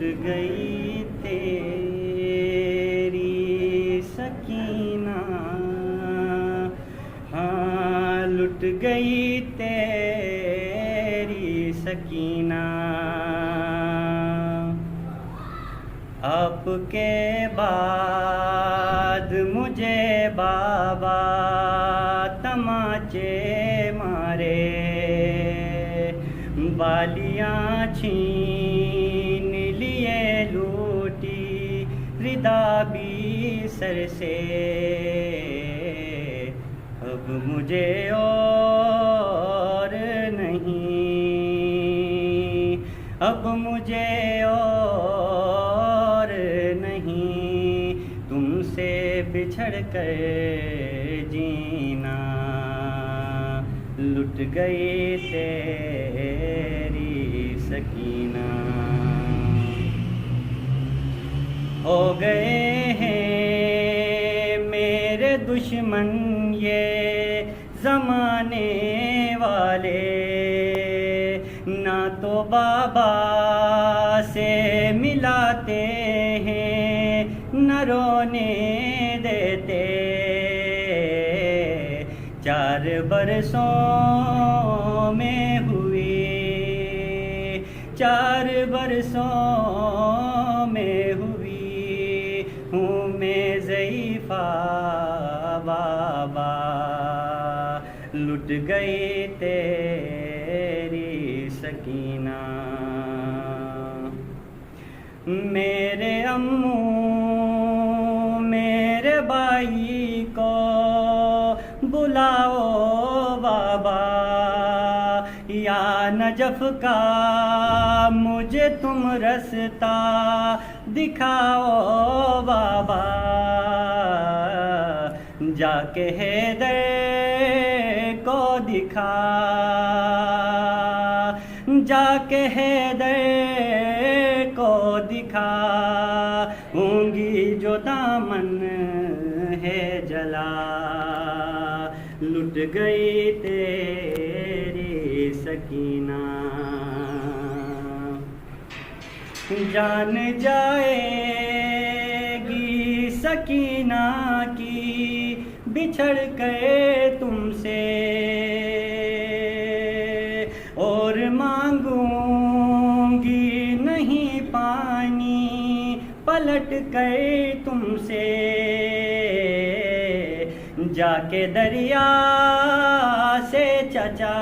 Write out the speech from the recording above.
गई तेरी सकीना, हाँ लुट गई तेरी सकीना। आपके बाद मुझे बाबा तमाचे मारे, बालियाँ छीन लिए लूटी रिदा भी सर से। अब मुझे और नहीं, अब मुझे और नहीं तुमसे बिछड़ कर जीना। लुट गई तेरी सकीना। हो गए हैं मेरे दुश्मन ये ज़माने वाले, ना तो बाबा से मिलाते हैं न रोने देते। 4 बरसों में हुई, 4 बरसों में हुई हूँ मैं ज़ईफ़ा बाबा। लुट गई तेरी सकीना। मेरे अम्मू मेरे भाई को बुलाओ बाबा, या नजफ का मुझे तुम रास्ता दिखाओ बाबा। जाके हैदर को दिखा, जाके हैदर को दिखा होंगी जो दामन है जला। लुट गई तेरी सकीना। जान जाएगी सकीना की बिछड़ कर तुमसे, और मांगूंगी नहीं पानी पलट कर तुमसे। जाके दरिया से चचा